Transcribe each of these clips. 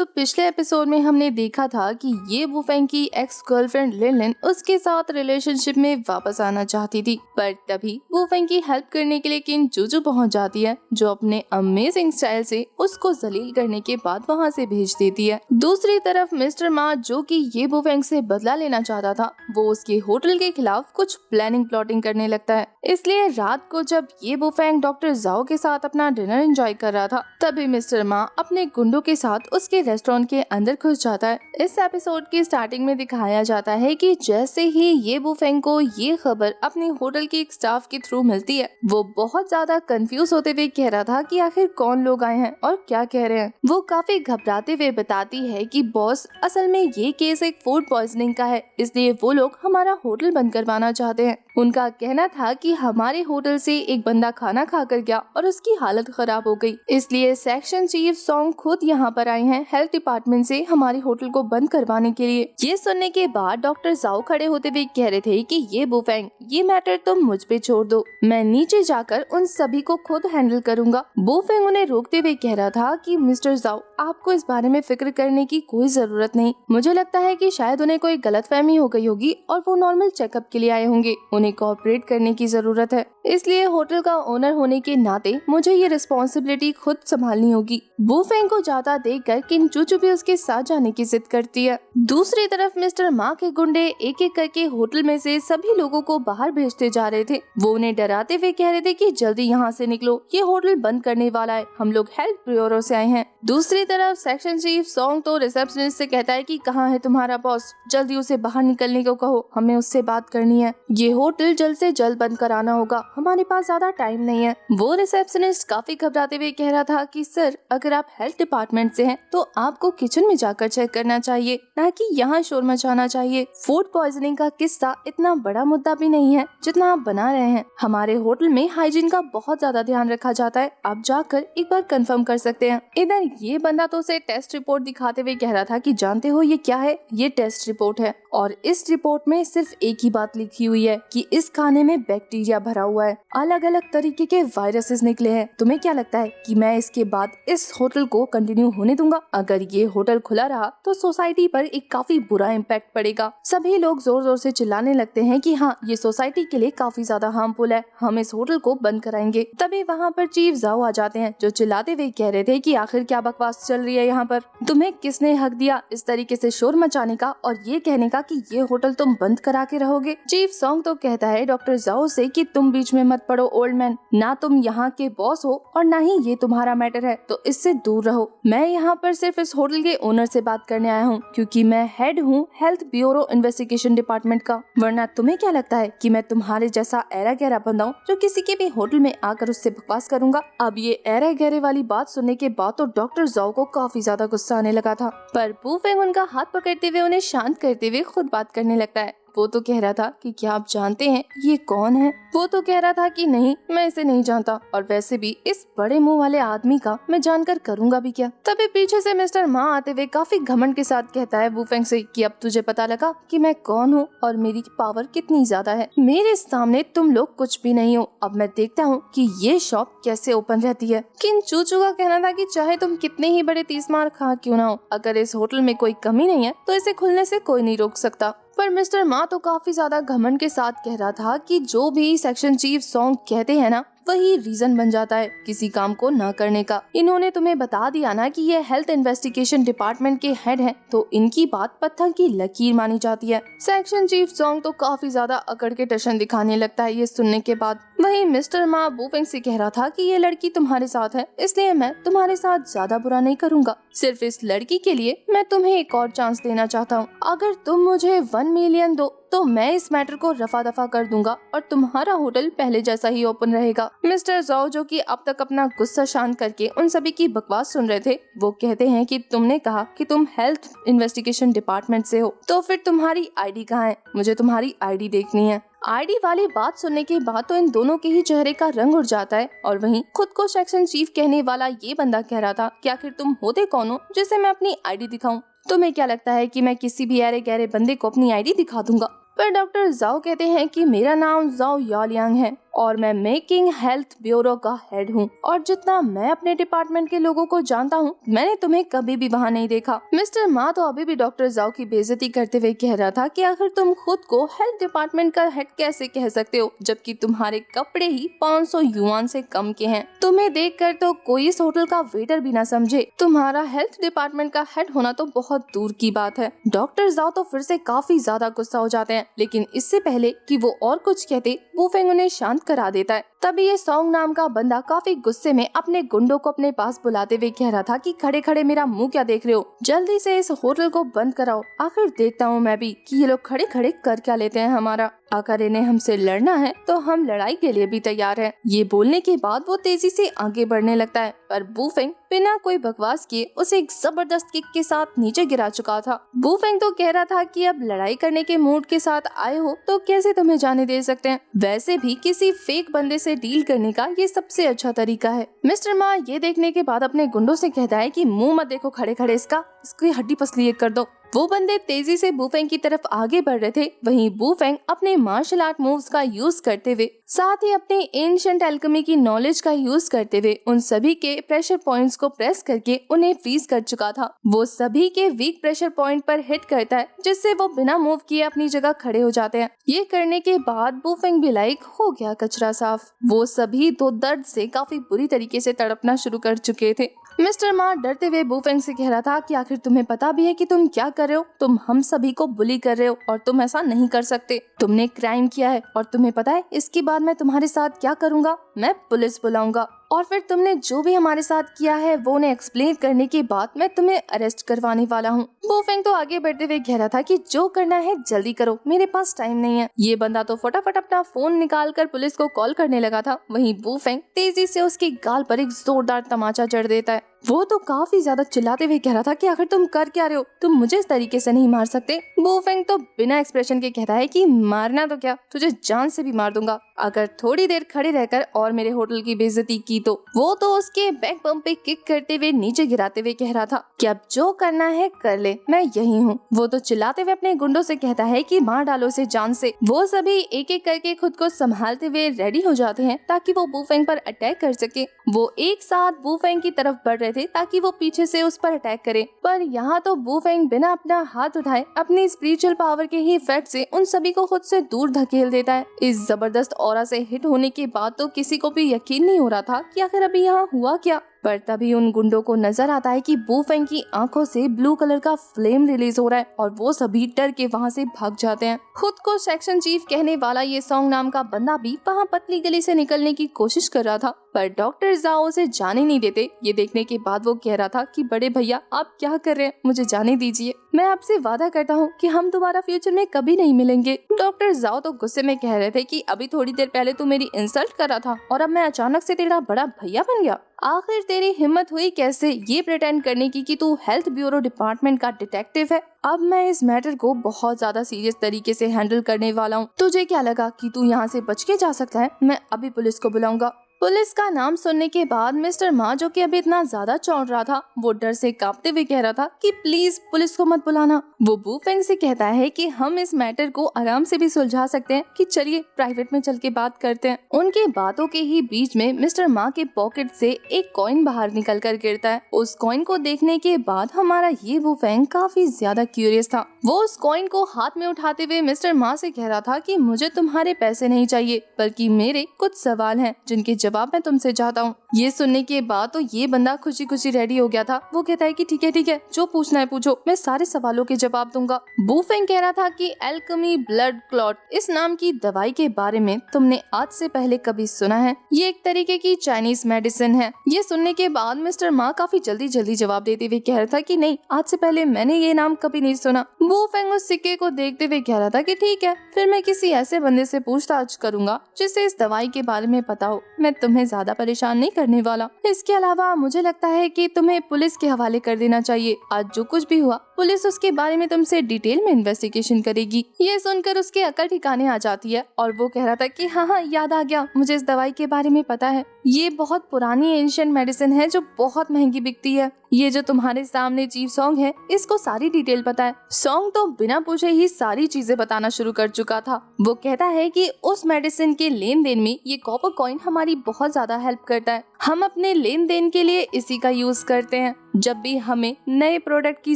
तो पिछले एपिसोड में हमने देखा था कि ये वुफेंग की एक्स गर्लफ्रेंड लिनलिन उसके साथ रिलेशनशिप में वापस आना चाहती थी, पर तभी वुफेंग की हेल्प करने के लिए किन जूजू पहुंच जाती है, जो अपने अमेजिंग स्टाइल से उसको जलील करने के बाद वहां से भेज देती है। दूसरी तरफ मिस्टर मा, जो कि ये वुफेंग से बदला लेना चाहता था, वो उसके होटल के खिलाफ कुछ प्लानिंग करने लगता है। इसलिए रात को जब ये वुफेंग डॉक्टर जाओ के साथ अपना डिनर एंजॉय कर रहा था, तभी मिस्टर मा अपने गुंडों के साथ उसके रेस्टोरेंट के अंदर घुस जाता है। इस एपिसोड की स्टार्टिंग में दिखाया जाता है कि जैसे ही ये वुफेंग को ये खबर अपने होटल के एक स्टाफ के थ्रू मिलती है, वो बहुत ज्यादा कंफ्यूज होते हुए कह रहा था कि आखिर कौन लोग आए हैं और क्या कह रहे हैं। वो काफी घबराते हुए बताती है कि बॉस, असल में ये केस एक फूड पॉइजनिंग का है, इसलिए वो लोग हमारा होटल बंद करवाना चाहते हैं। उनका कहना था कि हमारे होटल से एक बंदा खाना खाकर गया और उसकी हालत खराब हो गई, इसलिए सेक्शन चीफ सॉन्ग खुद यहाँ पर आए हैं हेल्थ डिपार्टमेंट से हमारे होटल को बंद करवाने के लिए। ये सुनने के बाद डॉक्टर जाओ खड़े होते हुए कह रहे थे कि ये वुफेंग, ये मैटर तुम मुझ पे छोड़ दो, मैं नीचे जाकर उन सभी को खुद हैंडल करूंगा। वुफेंग उन्हें रोकते हुए कह रहा था कि मिस्टर जाओ, आपको इस बारे में फिक्र करने की कोई जरूरत नहीं। मुझे लगता है कि शायद उन्हें कोई गलतफहमी हो गई होगी और वो नॉर्मल चेकअप के लिए आए होंगे। उन्हें कोऑपरेट करने की जरूरत है, इसलिए होटल का ओनर होने के नाते मुझे ये रिस्पॉन्सिबिलिटी खुद संभालनी होगी। वुफेंग को जाता देखकर किन चूचू भी उसके साथ जाने की जिद करती है। दूसरी तरफ मिस्टर मा के गुंडे एक एक करके होटल में से सभी लोगों को बाहर भेजते जा रहे थे। वो उन्हें डराते हुए कह रहे थे कि जल्दी यहाँ से निकलो, ये होटल बंद करने वाला है, हम लोग हेल्थ ब्यूरो से आए हैं। दूसरी तरफ सेक्शन चीफ सॉन्ग तो रिसेप्शनिस्ट से कहता है कि कहाँ है तुम्हारा बॉस, जल्दी उसे बाहर निकलने को कहो, हमें उससे बात करनी है। ये होटल जल्द से जल्द बंद कराना होगा, हमारे पास ज्यादा टाइम नहीं है। वो रिसेप्शनिस्ट काफी घबराते हुए कह रहा था कि सर, अगर आप हेल्थ डिपार्टमेंट से हैं तो आपको किचन में जाकर चेक करना चाहिए, ना कि यहाँ शोर मचाना चाहिए। फूड पॉइजनिंग का किस्सा इतना बड़ा मुद्दा भी नहीं है जितना आप बना रहे हैं। हमारे होटल में हाइजीन का बहुत ज्यादा ध्यान रखा जाता है, आप जाकर एक बार कंफर्म कर सकते हैं। इधर ये बंदा तो उसे टेस्ट रिपोर्ट दिखाते हुए कह रहा था कि जानते हो ये क्या है, ये टेस्ट रिपोर्ट है और इस रिपोर्ट में सिर्फ एक ही बात लिखी हुई है कि इस खाने में बैक्टीरिया भरा हुआ है, अलग अलग तरीके के वायरसेस निकले हैं। तुम्हें क्या लगता है कि मैं इसके बाद इस होटल को कंटिन्यू होने दूंगा? अगर ये होटल खुला रहा तो सोसाइटी पर एक काफी बुरा इम्पैक्ट पड़ेगा। सभी लोग जोर जोर से चिल्लाने लगते हैं कि हाँ, ये सोसाइटी के लिए काफी ज्यादा हार्मफुल है, हम इस होटल को बंद कराएंगे। तभी वहाँ पर चीफ जाओ आ जाते हैं, जो चिल्लाते हुए कह रहे थे कि आखिर क्या बकवास चल रही है यहाँ पर, तुम्हें किसने हक दिया इस तरीके से शोर मचाने का और ये कहने का कि ये होटल तुम बंद करा के रहोगे। चीफ सॉन्ग तो कहता है डॉक्टर जाओ से कि तुम बीच में मत पड़ो ओल्ड मैन, ना तुम यहाँ के बॉस हो और ना ही ये तुम्हारा मैटर है, तो इससे दूर रहो। मैं यहाँ पर सिर्फ इस होटल के ओनर से बात करने आया हूँ, क्योंकि मैं हेड हूँ हेल्थ ब्यूरो इन्वेस्टिगेशन डिपार्टमेंट का, वरना तुम्हें क्या लगता है कि मैं तुम्हारे जैसा ऐरा गहरा बंदा हूँ जो किसी के भी होटल में आकर उससे बकवास करूंगा। अब ये ऐरा गहरे वाली बात सुनने के बाद तो डॉक्टर जाओ को काफी ज्यादा गुस्सा आने लगा था, पर वुफेंग उनका हाथ पकड़ते हुए उन्हें शांत करते हुए खुद बात करने लगता है। वो तो कह रहा था कि क्या आप जानते हैं ये कौन है? वो तो कह रहा था कि नहीं, मैं इसे नहीं जानता, और वैसे भी इस बड़े मुंह वाले आदमी का मैं जानकर करूंगा भी क्या। तभी पीछे से मिस्टर मा आते हुए काफी घमंड के साथ कहता है वुफेंग से कि अब तुझे पता लगा कि मैं कौन हूँ और मेरी पावर कितनी ज्यादा है। मेरे सामने तुम लोग कुछ भी नहीं हो, अब मैं देखता हूँ कि ये शॉप कैसे ओपन रहती है। किन चूचू का कहना था कि चाहे तुम कितने ही बड़े 30 मार खा क्यों ना हो, अगर इस होटल में कोई कमी नहीं है तो इसे खुलने से कोई नहीं रोक सकता। पर मिस्टर मा तो काफी ज्यादा घमंड के साथ कह रहा था कि जो भी सेक्शन चीफ सॉन्ग कहते हैं ना, वही रीजन बन जाता है किसी काम को न करने का। इन्होंने तुम्हें बता दिया ना कि ये हेल्थ इन्वेस्टिगेशन डिपार्टमेंट के हेड हैं, तो इनकी बात पत्थर की लकीर मानी जाती है। सेक्शन चीफ सॉन्ग तो काफी ज्यादा अकड़ के टशन दिखाने लगता है ये सुनने के बाद। वहीं मिस्टर मा वुफेंग से कह रहा था कि ये लड़की तुम्हारे साथ है, इसलिए मैं तुम्हारे साथ ज्यादा बुरा नहीं करूंगा, सिर्फ इस लड़की के लिए मैं तुम्हें एक और चांस देना चाहता हूँ। अगर तुम मुझे 1 मिलियन दो तो मैं इस मैटर को रफा दफा कर दूंगा और तुम्हारा होटल पहले जैसा ही ओपन रहेगा। मिस्टर जाओ, जो कि अब तक अपना गुस्सा शांत करके उन सभी की बकवास सुन रहे थे, वो कहते हैं कि तुमने कहा कि तुम हेल्थ इन्वेस्टिगेशन डिपार्टमेंट से हो, तो फिर तुम्हारी आईडी कहाँ है? मुझे तुम्हारी आईडी देखनी है। आईडी वाली बात सुनने के बाद तो इन दोनों के ही चेहरे का रंग उड़ जाता है, और वहीं खुद को सेक्शन चीफ कहने वाला ये बंदा कह रहा था कि आखिर तुम होते कौन हो जिसे मैं अपनी आईडी दिखाऊं? तुम्हें क्या लगता है कि मैं किसी भी ऐरे गहरे बंदे को अपनी आईडी दिखा दूंगा? पर डॉक्टर जाओ कहते हैं कि मेरा नाम जाओ यालियांग है और मैं मेकिंग हेल्थ ब्यूरो का हेड हूँ, और जितना मैं अपने डिपार्टमेंट के लोगों को जानता हूँ, मैंने तुम्हें कभी भी वहाँ नहीं देखा। मिस्टर मा तो अभी भी डॉक्टर जाओ की बेइज्जती करते हुए कह रहा था कि आखिर तुम खुद को हेल्थ डिपार्टमेंट का हेड कैसे कह सकते हो, जबकि तुम्हारे कपड़े ही 500 युआन से कम के हैं। तुम्हें देखकर तो कोई इस होटल का वेटर भी ना समझे। तुम्हारा हेल्थ डिपार्टमेंट का हेड होना तो बहुत दूर की बात है। डॉक्टर जाओ तो फिर से काफी ज्यादा गुस्सा हो जाते हैं, लेकिन इससे पहले कि वो और कुछ कहते, वू फेंग उन्हें शांत करा देता है। तभी ये सॉन्ग नाम का बंदा काफी गुस्से में अपने गुंडों को अपने पास बुलाते हुए कह रहा था कि खड़े खड़े मेरा मुंह क्या देख रहे हो, जल्दी से इस होटल को बंद कराओ। आखिर देखता हूँ मैं भी कि ये लोग खड़े खड़े कर क्या लेते हैं हमारा। अगर इन्हें हमसे लड़ना है तो हम लड़ाई के लिए भी तैयार हैं। ये बोलने के बाद वो तेजी से आगे बढ़ने लगता है, पर वू फेंग बिना कोई बकवास किए उसे एक जबरदस्त किक के साथ नीचे गिरा चुका था। वू फेंग तो कह रहा था कि अब लड़ाई करने के मूड के साथ आए हो तो कैसे तुम्हें जाने दे सकते हैं। वैसे भी किसी फेक बंदे से डील करने का ये सबसे अच्छा तरीका है। मिस्टर मा ये देखने के बाद अपने गुंडों से कहता है कि मुंह मत देखो खड़े खड़े इसकी हड्डी पसली एक कर दो। वो बंदे तेजी से वू फेंग की तरफ आगे बढ़ रहे थे। वहीं वू फेंग अपने मार्शल आर्ट मूव्स का यूज करते हुए, साथ ही अपने एंशिएंट एल्केमी की नॉलेज का यूज करते हुए उन सभी के प्रेशर पॉइंट्स को प्रेस करके उन्हें फ्रीज कर चुका था। वो सभी के वीक प्रेशर पॉइंट पर हिट करता है, जिससे वो बिना मूव किए अपनी जगह खड़े हो जाते हैं। ये करने के बाद वू फेंग भी लाइक हो गया कचरा साफ। वो सभी तो दर्द से काफी बुरी तरीके से तड़पना शुरू कर चुके थे। मिस्टर मा डरते हुए वू फेंग से कह रहा था कि आखिर तुम्हें पता भी है कि तुम क्या कर रहे हो। तुम हम सभी को बुली कर रहे हो और तुम ऐसा नहीं कर सकते। तुमने क्राइम किया है और तुम्हें पता है इसके बाद मैं तुम्हारे साथ क्या करूँगा। मैं पुलिस बुलाऊंगा और फिर तुमने जो भी हमारे साथ किया है वो उन्हें एक्सप्लेन करने के बाद मैं तुम्हें अरेस्ट करवाने वाला हूँ। वू फेंग तो आगे बढ़ते हुए कह रहा था कि जो करना है जल्दी करो, मेरे पास टाइम नहीं है। ये बंदा तो फटाफट अपना फोन निकाल कर पुलिस को कॉल करने लगा था। वहीं वू फेंग तेजी से उसके गाल पर एक जोरदार तमाचा जड़ देता है। वो तो काफी ज्यादा चिल्लाते हुए कह रहा था कि आखिर तुम कर क्या रहे हो, तुम मुझे इस तरीके से नहीं मार सकते। वू फेंग तो बिना एक्सप्रेशन के कहता है कि मारना तो क्या, तुझे जान से भी मार दूंगा अगर थोड़ी देर खड़े रहकर और मेरे होटल की बेइज्जती की तो। वो तो उसके बैक बम्प पे किक करते हुए नीचे गिराते हुए कह रहा था कि अब जो करना है कर ले, मैं यही हूँ। वो तो चिल्लाते हुए अपने गुंडों से कहता है कि मार डालो इसे जान से। वो सभी एक एक करके खुद को संभालते हुए रेडी हो जाते हैं ताकि वो वू फेंग पर अटैक कर सके। वो एक साथ वू फेंग की तरफ बढ़ रहे थे ताकि वो पीछे से उस पर अटैक करे, पर यहाँ तो वू फेंग बिना अपना हाथ उठाए अपनी स्पिरिचुअल पावर के ही इफेक्ट से उन सभी को खुद से दूर धकेल देता है। इस जबरदस्त ऑरा से हिट होने के बाद तो किसी को भी यकीन नहीं हो रहा था कि आखिर अभी यहाँ हुआ क्या। पर तभी उन गुंडों को नजर आता है कि वू फेंग की आंखों से ब्लू कलर का फ्लेम रिलीज हो रहा है और वो सभी डर के वहाँ से भाग जाते हैं। खुद को सेक्शन चीफ कहने वाला ये सॉन्ग नाम का बंदा भी वहाँ पतली गली से निकलने की कोशिश कर रहा था, पर डॉक्टर जाओ उसे जाने नहीं देते। ये देखने के बाद वो कह रहा था कि बड़े भैया आप क्या कर रहे हैं, मुझे जाने दीजिए। मैं आपसे वादा करता हूँ कि हम दोबारा फ्यूचर में कभी नहीं मिलेंगे। डॉक्टर जाओ तो गुस्से में कह रहे थे कि अभी थोड़ी देर पहले तू मेरी इंसल्ट कर रहा था और अब मैं अचानक से तेरा बड़ा भैया बन गया। आखिर तेरी हिम्मत हुई कैसे ये प्रिटेंड करने की कि तू हेल्थ ब्यूरो डिपार्टमेंट का डिटेक्टिव है। अब मैं इस मैटर को बहुत ज्यादा सीरियस तरीके से हैंडल करने वाला हूँ। तुझे क्या लगा कि तू यहाँ से बच के जा सकता है? मैं अभी पुलिस को बुलाऊंगा। पुलिस का नाम सुनने के बाद मिस्टर मा, जो कि अभी इतना ज्यादा चौंक रहा था, वो डर से कांपते हुए कह रहा था कि प्लीज पुलिस को मत बुलाना। वो वू फेंग से कहता है कि हम इस मैटर को आराम से भी सुलझा सकते हैं, कि चलिए प्राइवेट में चल के बात करते हैं। उनके बातों के ही बीच में मिस्टर मा के पॉकेट से एक कॉइन बाहर निकल कर गिरता है। उस कॉइन को देखने के बाद हमारा ये वू फेंग काफी ज्यादा क्यूरियस था। वो उस कॉइन को हाथ में उठाते हुए मिस्टर मा से कह रहा था कि मुझे तुम्हारे पैसे नहीं चाहिए, बल्कि मेरे कुछ सवाल हैं जिनके जवाब मैं तुमसे चाहता हूँ। ये सुनने के बाद तो ये बंदा खुशी खुशी रेडी हो गया था। वो कहता है कि ठीक है, जो पूछना है पूछो, मैं सारे सवालों के जवाब दूंगा। वू फेंग कह रहा था कि एल्केमी ब्लड क्लॉट इस नाम की दवाई के बारे में तुमने आज से पहले कभी सुना है? ये एक तरीके की चाइनीज मेडिसिन है। ये सुनने के बाद मिस्टर मा काफी जल्दी जवाब देते हुए कह रहा था कि नहीं, आज से पहले मैंने ये नाम कभी नहीं सुना। वू फेंग उस सिक्के को देखते हुए कह रहा था कि ठीक है, फिर मैं किसी ऐसे बंदे से पूछताछ करूंगा जिसे इस दवाई के बारे में पता हो। मैं तुम्हें ज्यादा परेशान नहीं करने वाला। इसके अलावा मुझे लगता है कि तुम्हें पुलिस के हवाले कर देना चाहिए। आज जो कुछ भी हुआ पुलिस उसके बारे में तुमसे डिटेल में इन्वेस्टिगेशन करेगी। ये सुनकर उसकी अकल ठिकाने आ जाती है और वो कह रहा था कि हाँ याद आ गया, मुझे इस दवाई के बारे में पता है। ये बहुत पुरानी एंशिएंट मेडिसिन है जो बहुत महंगी बिकती है। ये जो तुम्हारे सामने चीफ सॉन्ग है, इसको सारी डिटेल पता है। सॉन्ग तो बिना पूछे ही सारी चीजें बताना शुरू कर चुका था। वो कहता है कि उस मेडिसिन के लेन देन में ये कॉपर कॉइन हमारी बहुत ज्यादा हेल्प करता है। हम अपने लेन देन के लिए इसी का यूज करते हैं। जब भी हमें नए प्रोडक्ट की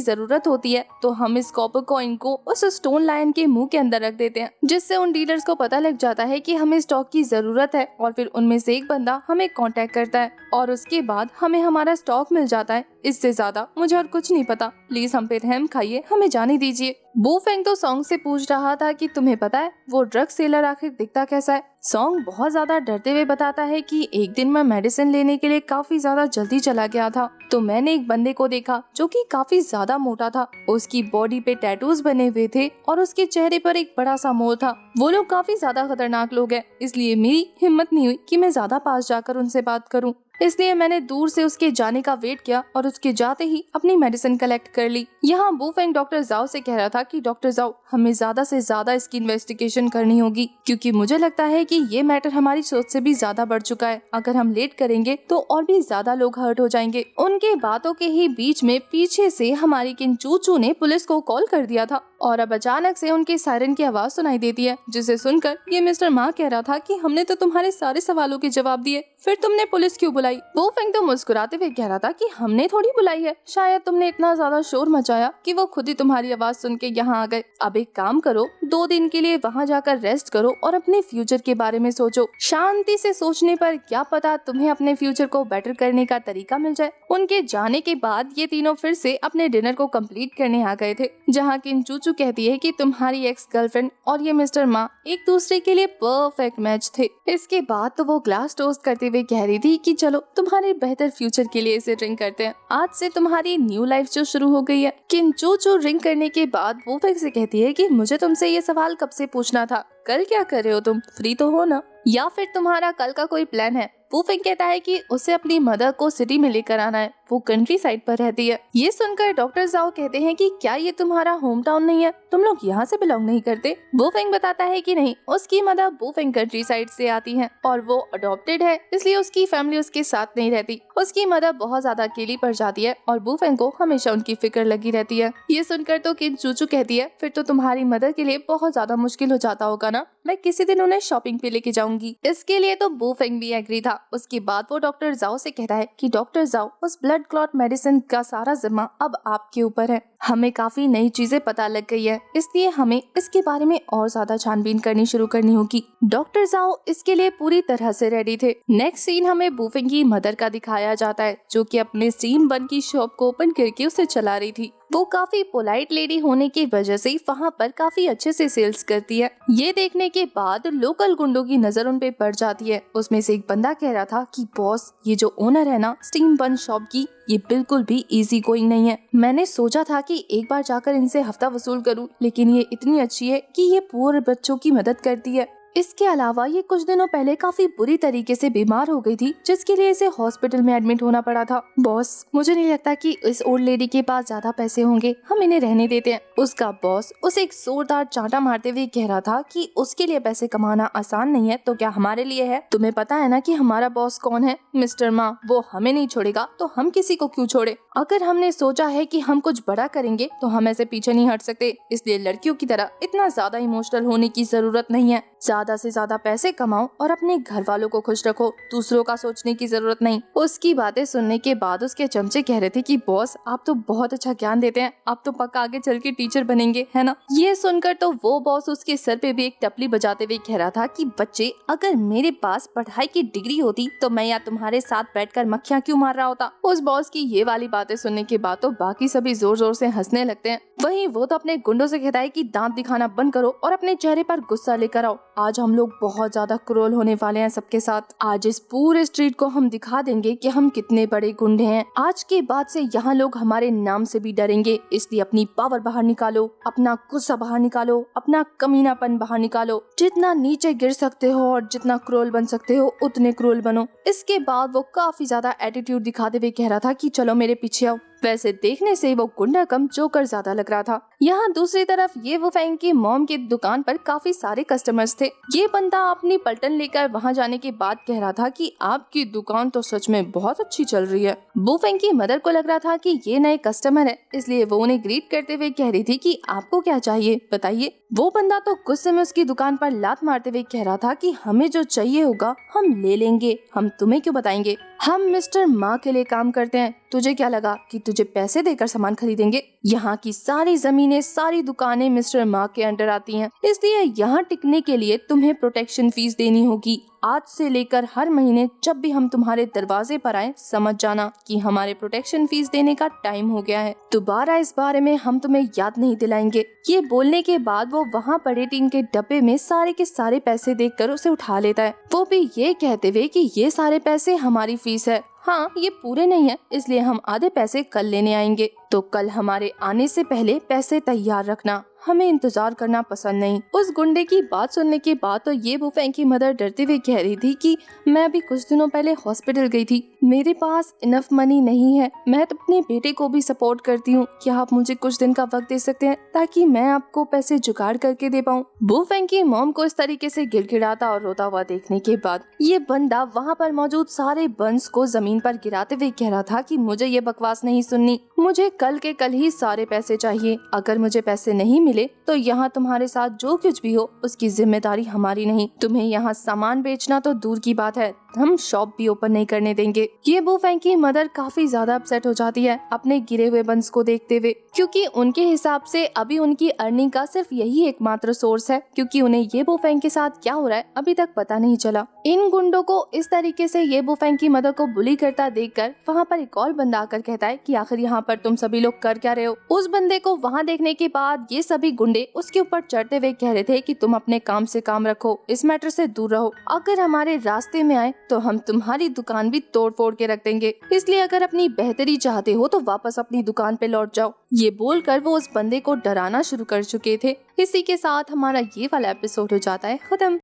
जरूरत होती है तो हम इस कॉपर कॉइन को उस स्टोन लायन के मुंह के अंदर रख देते हैं, जिससे उन डीलर्स को पता लग जाता है कि हमें स्टॉक की जरूरत है और फिर उनमें से एक बंदा हमें कांटेक्ट करता है और उसके बाद हमें हमारा स्टॉक मिल जाता है। इससे ज्यादा मुझे और कुछ नहीं पता, प्लीज हम पे रहम खाइए, हमें जाने दीजिए। बू फेंग तो सॉन्ग से पूछ रहा था कि तुम्हें पता है वो ड्रग सेलर आखिर दिखता कैसा है। सॉन्ग बहुत ज्यादा डरते हुए बताता है कि एक दिन मैं मेडिसिन लेने के लिए काफी ज्यादा जल्दी चला गया था, तो मैंने एक बंदे को देखा जो कि काफी ज्यादा मोटा था। उसकी बॉडी पे टैटूज बने हुए थे और उसके चेहरे पर एक बड़ा सा मोर था। वो लोग काफी ज्यादा खतरनाक लोग हैं, इसलिए मेरी हिम्मत नहीं हुई कि मैं ज्यादा पास जाकर उनसे बात करूं। इसलिए मैंने दूर से उसके जाने का वेट किया और उसके जाते ही अपनी मेडिसिन कलेक्ट कर ली। यहाँ बू फेंग डॉक्टर जाओ से कह रहा था कि डॉक्टर जाओ, हमें ज्यादा से ज्यादा इसकी इन्वेस्टिगेशन करनी होगी, क्योंकि मुझे लगता है कि ये मैटर हमारी सोच से भी ज्यादा बढ़ चुका है। अगर हम लेट करेंगे तो और भी ज्यादा लोग हर्ट हो जाएंगे। उनके बातों के ही बीच में पीछे से हमारी किनचूचू ने पुलिस को कॉल कर दिया था और अब अचानक से उनके सायरन की आवाज सुनाई देती है, जिसे सुनकर ये मिस्टर मा कह रहा था कि हमने तो तुम्हारे सारे सवालों के जवाब दिए, फिर तुमने पुलिस क्यों बुलाई। वो फेंग तो मुस्कुराते हुए कह रहा था कि हमने थोड़ी बुलाई है, शायद तुमने इतना ज्यादा शोर मचाया कि वो खुद ही तुम्हारी आवाज सुन के यहाँ आ गए। अब एक काम करो, 2 दिन के लिए वहाँ जाकर रेस्ट करो और अपने फ्यूचर के बारे में सोचो। शांति से सोचने पर क्या पता तुम्हें अपने फ्यूचर को बेटर करने का तरीका मिल जाए। उनके जाने के बाद ये तीनों फिर से अपने डिनर को कंप्लीट करने आ गए थे, जहाँ किनचूचू कहती है कि तुम्हारी एक्स गर्लफ्रेंड और ये मिस्टर मा एक दूसरे के लिए परफेक्ट मैच थे। इसके बाद तो वो ग्लास टोस्ट करते हुए कह रही थी कि चलो तुम्हारे बेहतर फ्यूचर के लिए इसे ड्रिंक करते हैं, आज से तुम्हारी न्यू लाइफ जो शुरू हो गई है। किनचूचू ड्रिंक करने के बाद वो फिर से कहती है कि मुझे तुमसे ये सवाल कब से पूछना था, कल क्या कर रहे हो तुम, फ्री तो हो ना, या फिर तुम्हारा कल का कोई प्लान है। वो फिर कहता है कि उसे अपनी मदर को सिटी में लेकर आना है, वो कंट्री साइड पर रहती है। ये सुनकर डॉक्टर जाओ कहते हैं कि क्या ये तुम्हारा होम टाउन नहीं है, तुम लोग यहाँ से बिलोंग नहीं करते। वो फेंग बताता है कि नहीं, उसकी मदर वो फेंग कंट्री साइड से आती है और वो अडॉप्टेड है, इसलिए उसकी फैमिली उसके साथ नहीं रहती। उसकी मदर बहुत ज्यादा अकेली पड़ जाती है और वो फेंग को हमेशा उनकी फिक्र लगी रहती है। ये सुनकर तो किनचूचू कहती है फिर तो तुम्हारी मदर के लिए बहुत ज्यादा मुश्किल हो जाता होगा ना, मैं किसी दिन उन्हें शॉपिंग पे लेके जाऊंगी। इसके लिए तो बू फेंग भी एग्री था। उसके बाद वो डॉक्टर जाओ से कहता है कि डॉक्टर जाओ, उस ब्लड क्लॉट मेडिसिन का सारा जिम्मा अब आपके ऊपर है। हमें काफी नई चीजें पता लग गई है, इसलिए हमें इसके बारे में और ज्यादा छानबीन करनी शुरू करनी होगी। डॉक्टर जाओ इसके लिए पूरी तरह से रेडी थे। नेक्स्ट सीन हमें बू फेंग की मदर का दिखाया जाता है, जो कि अपने स्टीम बन की शॉप को ओपन करके उसे चला रही थी। वो काफी पोलाइट लेडी होने की वजह से वहाँ पर काफी अच्छे से सेल्स करती है। ये देखने के बाद लोकल गुंडों की नजर उन पे पड़ जाती है। उसमें से एक बंदा कह रहा था कि बॉस, ये जो ओनर है ना स्टीम बन शॉप की, ये बिल्कुल भी इजी गोइंग नहीं है। मैंने सोचा था कि एक बार जाकर इनसे हफ्ता वसूल करूं, लेकिन ये इतनी अच्छी है कि ये पुअर बच्चों की मदद करती है। इसके अलावा ये कुछ दिनों पहले काफी बुरी तरीके से बीमार हो गई थी, जिसके लिए इसे हॉस्पिटल में एडमिट होना पड़ा था। बॉस, मुझे नहीं लगता कि इस ओल्ड लेडी के पास ज्यादा पैसे होंगे, हम इन्हें रहने देते हैं। उसका बॉस उसे एक जोरदार चांटा मारते हुए कह रहा था कि उसके लिए पैसे कमाना आसान नहीं है, तो क्या हमारे लिए है। तुम्हें पता है ना कि हमारा बॉस कौन है, मिस्टर मा, वो हमें नहीं छोड़ेगा तो हम किसी को क्यों छोड़े। अगर हमने सोचा है कि हम कुछ बड़ा करेंगे तो हम ऐसे पीछे नहीं हट सकते, इसलिए लड़कियों की तरह इतना ज्यादा इमोशनल होने की जरूरत नहीं है। ज्यादा से ज्यादा पैसे कमाओ और अपने घर वालों को खुश रखो, दूसरों का सोचने की जरूरत नहीं। उसकी बातें सुनने के बाद उसके चमचे कह रहे थे कि बॉस, आप तो बहुत अच्छा ज्ञान देते हैं, आप तो पक्का आगे चल के टीचर बनेंगे, है ना। ये सुनकर तो वो बॉस उसके सर पे भी एक टपली बजाते हुए कह रहा था कि बच्चे, अगर मेरे पास पढ़ाई की डिग्री होती तो मैं या तुम्हारे साथ बैठकर मक्खियाँ क्यों मार रहा होता। उस बॉस की ये वाली बातें सुनने के बाद तो बाकी सभी जोर जोर से हंसने लगते हैं। वहीं वो तो अपने गुंडों से कहता है कि दांत दिखाना बंद करो और अपने चेहरे पर गुस्सा लेकर आओ, आज हम लोग बहुत ज्यादा क्रूर होने वाले हैं सबके साथ। आज इस पूरे स्ट्रीट को हम दिखा देंगे कि हम कितने बड़े गुंडे हैं। आज के बाद से यहाँ लोग हमारे नाम से भी डरेंगे, इसलिए अपनी पावर बाहर निकालो, अपना गुस्सा बाहर निकालो, अपना कमीनापन बाहर निकालो। जितना नीचे गिर सकते हो और जितना क्रूर बन सकते हो उतने क्रूर बनो। इसके बाद वो काफी ज्यादा एटीट्यूड दिखाते हुए कह रहा था कि चलो मेरे पीछे आओ। वैसे देखने से वो गुंडा कम जोकर ज्यादा लग रहा था। यहाँ दूसरी तरफ ये वुफेंग की मॉम की दुकान पर काफी सारे कस्टमर्स थे। ये बंदा अपनी पलटन लेकर वहाँ जाने के बाद कह रहा था कि आपकी दुकान तो सच में बहुत अच्छी चल रही है। वुफेंग की मदर को लग रहा था कि ये नए कस्टमर है, इसलिए वो उन्हें ग्रीट करते हुए कह रही थी कि आपको क्या चाहिए बताइए। वो बंदा तो गुस्से में उसकी दुकान पर लात मारते हुए कह रहा था कि हमें जो चाहिए होगा हम ले लेंगे, हम तुम्हें क्यों बताएंगे, हम मिस्टर माँ के लिए काम करते हैं, तुझे क्या लगा कि तुझे पैसे देकर सामान खरीदेंगे। यहाँ की सारी जमीनें, सारी दुकानें मिस्टर माँ के अंडर आती हैं, इसलिए यहाँ टिकने के लिए तुम्हें प्रोटेक्शन फीस देनी होगी। आज से लेकर हर महीने जब भी हम तुम्हारे दरवाजे पर आए, समझ जाना कि हमारे प्रोटेक्शन फीस देने का टाइम हो गया है। दोबारा इस बारे में हम तुम्हें याद नहीं दिलाएंगे। ये बोलने के बाद वो वहाँ पड़े टीन के डब्बे में सारे के सारे पैसे देखकर उसे उठा लेता है, वो भी ये कहते हुए कि ये सारे पैसे हमारी फीस है। हाँ, ये पूरे नहीं है, इसलिए हम आधे पैसे कल लेने आएंगे, तो कल हमारे आने से पहले पैसे तैयार रखना, हमें इंतजार करना पसंद नहीं। उस गुंडे की बात सुनने के बाद तो ये वुफेंग की मदर डरते हुए कह रही थी कि मैं अभी कुछ दिनों पहले हॉस्पिटल गई थी, मेरे पास इनफ मनी नहीं है, मैं तो अपने बेटे को भी सपोर्ट करती हूँ, क्या आप मुझे कुछ दिन का वक्त दे सकते हैं ताकि मैं आपको पैसे जुगाड़ करके दे पाऊँ। वुफेंग की मॉम को इस तरीके से गिड़गिड़ाता और रोता हुआ देखने के बाद ये बंदा वहाँ पर मौजूद सारे बंस को जमीन पर गिराते हुए कह रहा था कि मुझे ये बकवास नहीं सुननी, मुझे कल के कल ही सारे पैसे चाहिए। अगर मुझे पैसे नहीं मिले तो यहाँ तुम्हारे साथ जो कुछ भी हो उसकी जिम्मेदारी हमारी नहीं। तुम्हें यहाँ सामान बेचना तो दूर की बात है, हम शॉप भी ओपन नहीं करने देंगे। ये वुफेंग की मदर काफी ज्यादा अपसेट हो जाती है अपने गिरे हुए बंस को देखते हुए, क्योंकि उनके हिसाब से अभी उनकी अर्निंग का सिर्फ यही एकमात्र सोर्स है, क्योंकि उन्हें ये वुफेंग के साथ क्या हो रहा है अभी तक पता नहीं चला। इन गुंडों को इस तरीके से ये वुफेंग की मदर को बुली करता देखकर वहाँ पर एक और बंदा आकर कहता है कि आखिर यहाँ पर तुम सभी लोग कर क्या रहे हो। उस बंदे को वहाँ देखने के बाद ये सभी गुंडे उसके ऊपर चढ़ते हुए कह रहे थे कि तुम अपने काम से काम रखो, इस मैटर से दूर रहो, अगर हमारे रास्ते में आए तो हम तुम्हारी दुकान भी तोड़ फोड़ के रख देंगे, इसलिए अगर अपनी बेहतरी चाहते हो तो वापस अपनी दुकान पे लौट जाओ। ये बोलकर वो उस बंदे को डराना शुरू कर चुके थे। इसी के साथ हमारा ये वाला एपिसोड हो जाता है खत्म।